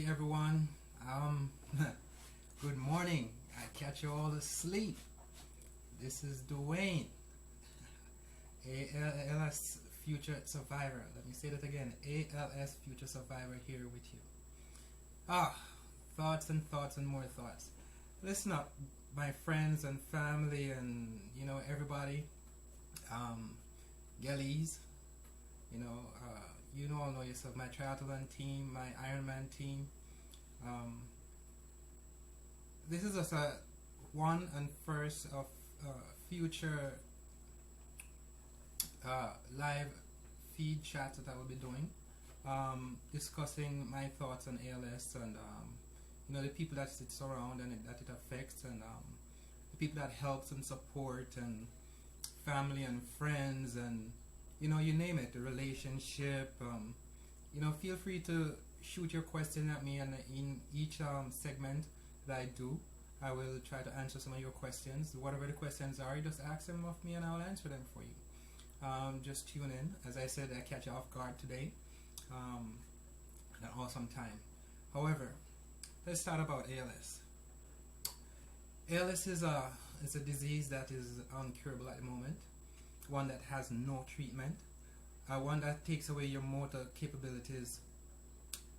everyone. Um, Good morning. I catch you all asleep. This is Dwayne, ALS Future Survivor. Let me say that again. ALS Future Survivor here with you. Ah, thoughts and thoughts and more thoughts. Listen up, my friends and family and everybody. Um, Gellies. You all know yourself. My triathlon team, my Ironman team. Um, this is just a one and first of future live feed chats that I will be doing, discussing my thoughts on ALS and the people that it's around and that it affects, and the people that helps and support, and family and friends, and you name it, the relationship. Feel free to shoot your question at me, and in each segment that I do, I will try to answer some of your questions. Whatever the questions are, you just ask them of me and I'll answer them for you. Just tune in. As I said, I catch you off guard today. An awesome time. However, let's start about ALS. ALS is a disease that is uncurable at the moment, one that has no treatment, one that takes away your motor capabilities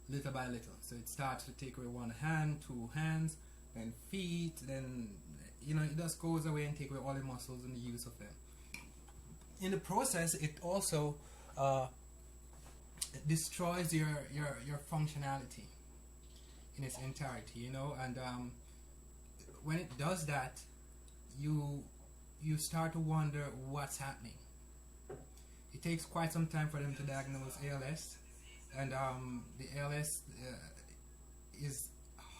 little by little. So it starts to take away one hand, two hands, then feet, then it just goes away and take away all the muscles and the use of them. In the process, it also destroys your functionality in its entirety, and when it does that, you start to wonder what's happening. It takes quite some time for them to diagnose ALS, and the ALS is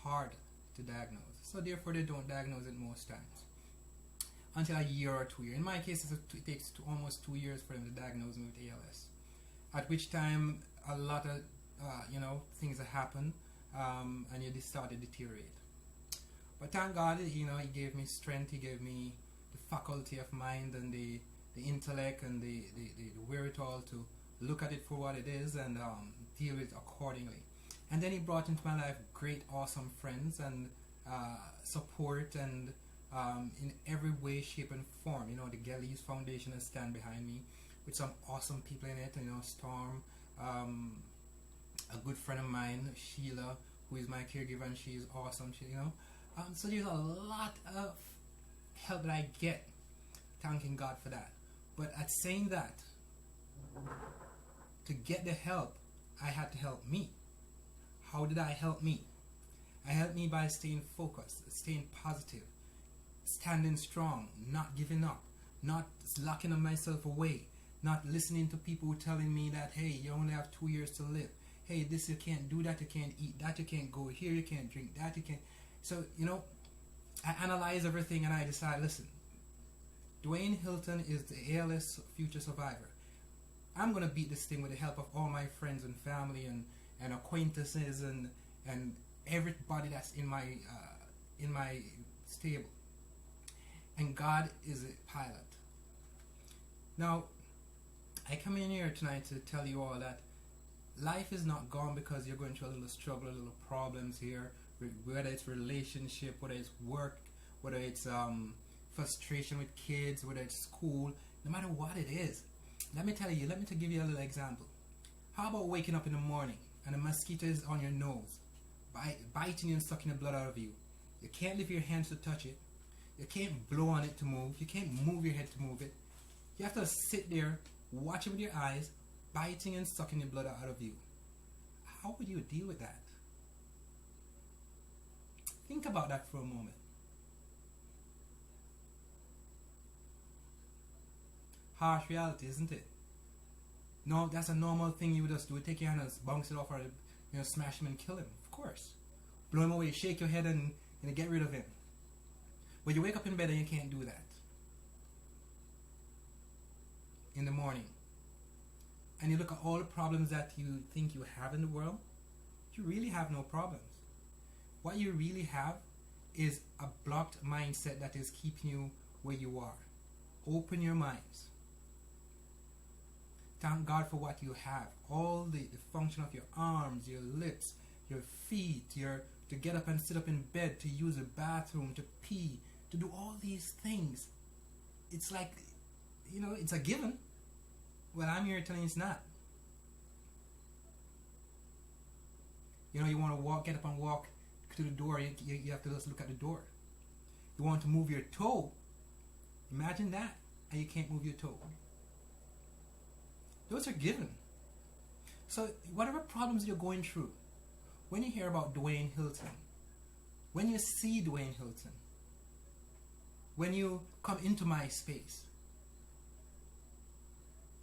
hard to diagnose, so therefore they don't diagnose it most times until a year or 2 years. In my case, it takes almost 2 years for them to diagnose me with ALS, at which time a lot of things have happened, and you just start to deteriorate. But thank God, He gave me strength. He gave me the faculty of mind and the intellect and the wherewithal to look at it for what it is and deal with it accordingly. And then He brought into my life great, awesome friends and support, and in every way, shape, and form. The Gellies Foundation has stand behind me with some awesome people in it. Storm, a good friend of mine, Sheila, who is my caregiver, and she is awesome. So there's a lot of help that I get, thanking God for that. But at saying that, to get the help, I had to help me. How did I help me? I helped me by staying focused, staying positive, standing strong, not giving up, not locking myself away, not listening to people telling me that, hey, you only have 2 years to live. Hey, this you can't do, that you can't eat, that you can't go here, you can't drink, that you can't. So, I analyze everything and I decide, listen, Dwayne Hilton is the ALS Future Survivor. I'm going to beat this thing with the help of all my friends and family and acquaintances and everybody that's in my stable. And God is a pilot. Now, I come in here tonight to tell you all that life is not gone because you're going through a little struggle, a little problems here, whether it's relationship, whether it's work, whether it's frustration with kids, whether it's school, no matter what it is. Let me give you a little example. How about waking up in the morning and a mosquito is on your nose, biting you and sucking the blood out of you? You can't lift your hands to touch it. You can't blow on it to move. You can't move your head to move it. You have to sit there, watch it with your eyes, biting and sucking the blood out of you. How would you deal with that? Think about that for a moment. Harsh reality, isn't it? No, that's a normal thing you would just do. Take your hand and bounce it off, or smash him and kill him. Of course. Blow him away, shake your head and get rid of him. But you wake up in bed and you can't do that. In the morning. And you look at all the problems that you think you have in the world. You really have no problems. What you really have is a blocked mindset that is keeping you where you are. Open your minds. Thank God for what you have. All the function of your arms, your lips, your feet, your to get up and sit up in bed, to use a bathroom, to pee, to do all these things. It's like, it's a given. Well, I'm here telling you it's not. You want to get up and walk to the door, you have to just look at the door. You want to move your toe, imagine that, and you can't move your toe. Those are given. So whatever problems you're going through, when you hear about Dwayne Hilton, when you see Dwayne Hilton, when you come into my space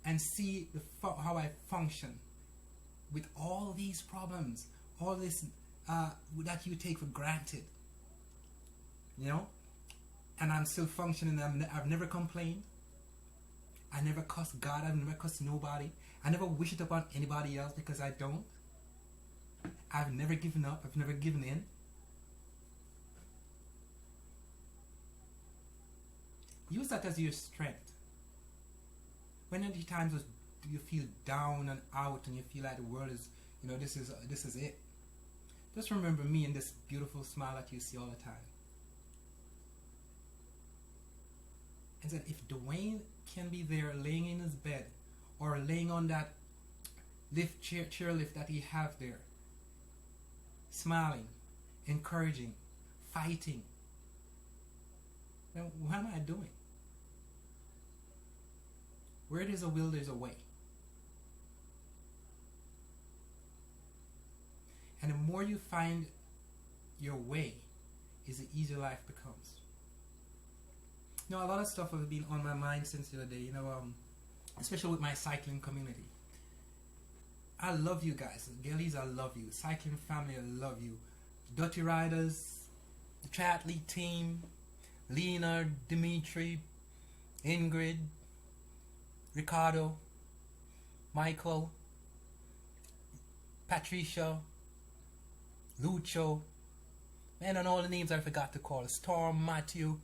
and see how I function with all these problems, all this that you take for granted, and I'm still functioning. I've never complained. I never cussed God. I've never cussed nobody. I never wish it upon anybody else because I don't. I've never given up. I've never given in. Use that as your strength. When any times you feel down and out and you feel like the world is, this is it. Just remember me and this beautiful smile that you see all the time. And said, if Dwayne can be there laying in his bed or laying on that chair lift that he have there, smiling, encouraging, fighting, then what am I doing? Where there's a will, there's a way. And the more you find your way, is the easier life becomes. A lot of stuff has been on my mind since the other day, especially with my cycling community. I love you guys. Girlies, I love you. Cycling family, I love you. Dirty Riders, the triathlete team, Leonard, Dimitri, Ingrid, Ricardo, Michael, Patricia, Lucho, man, and all the names I forgot to call. Storm, Matthew.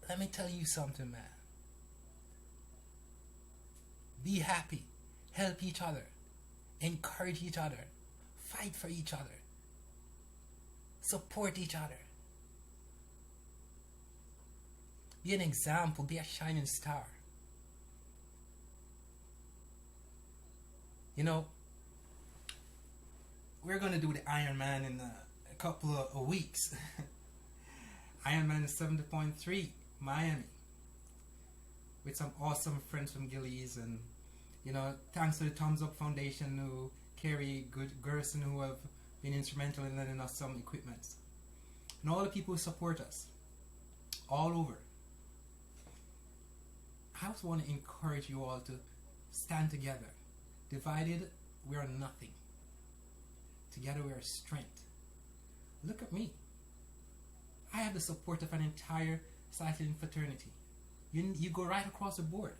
Let me tell you something, man. Be happy. Help each other. Encourage each other. Fight for each other. Support each other. Be an example. Be a shining star. We're going to do the Ironman in a couple of weeks. Ironman 70.3 Miami with some awesome friends from Gillies, and thanks to the Thumbs Up Foundation, who Kerry Gerson, who have been instrumental in lending us some equipment, and all the people who support us all over. I just want to encourage you all to stand together. Divided, we are nothing. Together we are strength. Look at me. I have the support of an entire cycling fraternity. You go right across the board.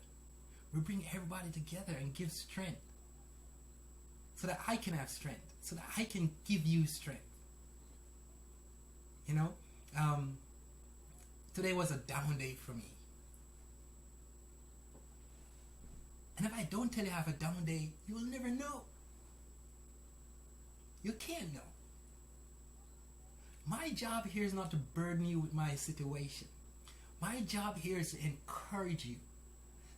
We bring everybody together and give strength, so that I can have strength, so that I can give you strength. Today was a down day for me. And if I don't tell you I have a down day, you will never know. You can't know. My job here is not to burden you with my situation. My job here is to encourage you,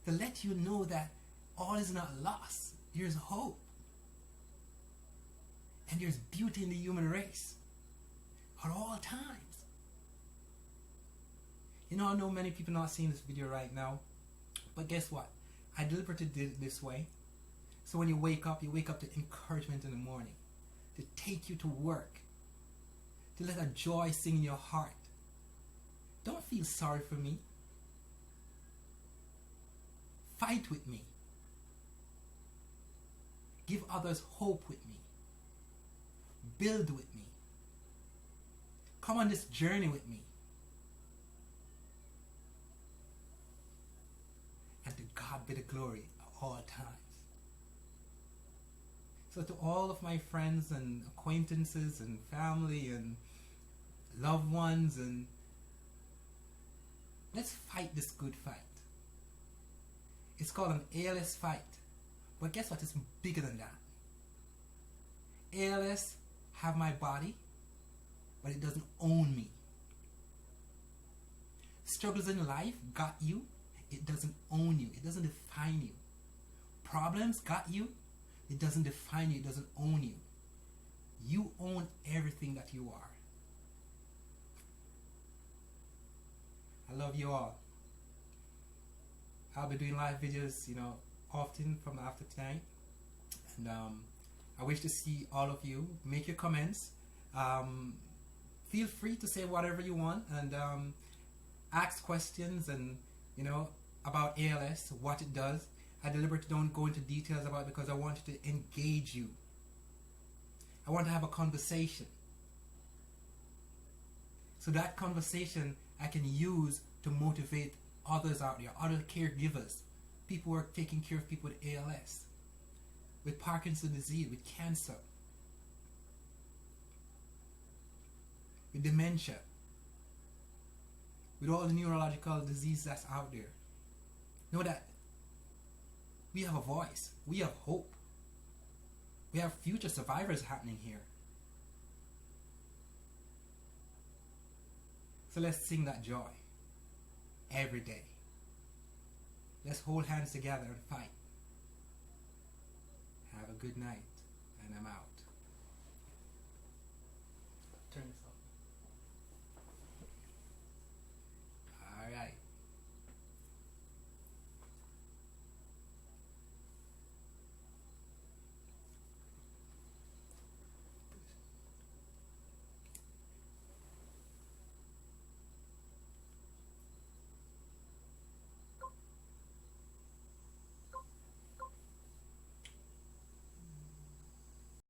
to let you know that all is not lost. There's hope. And there's beauty in the human race at all times. I know many people not seeing this video right now, but guess what? I deliberately did it this way. So when you wake up to encouragement in the morning, to take you to work, to let a joy sing in your heart. Don't feel sorry for me. Fight with me. Give others hope with me. Build with me. Come on this journey with me. And to God be the glory at all times. So to all of my friends and acquaintances and family and loved ones, and let's fight this good fight. It's called an ALS fight. But guess what? It's bigger than that. ALS have my body, but it doesn't own me. Struggles in life got you, it doesn't own you, it doesn't define you. Problems got you, it doesn't define you, it doesn't own you. You own everything that you are. I love you all. I'll be doing live videos, often from after tonight. And I wish to see all of you. Make your comments. Feel free to say whatever you want and ask questions and about ALS, what it does. I deliberately don't go into details about it because I want to engage you. I want to have a conversation. So that conversation I can use to motivate others out there, other caregivers, people who are taking care of people with ALS, with Parkinson's disease, with cancer, with dementia, with all the neurological disease that's out there. Know that we have a voice, we have hope, we have future survivors happening here. So let's sing that joy every day. Let's hold hands together and fight. Have a good night, and I'm out. Turn this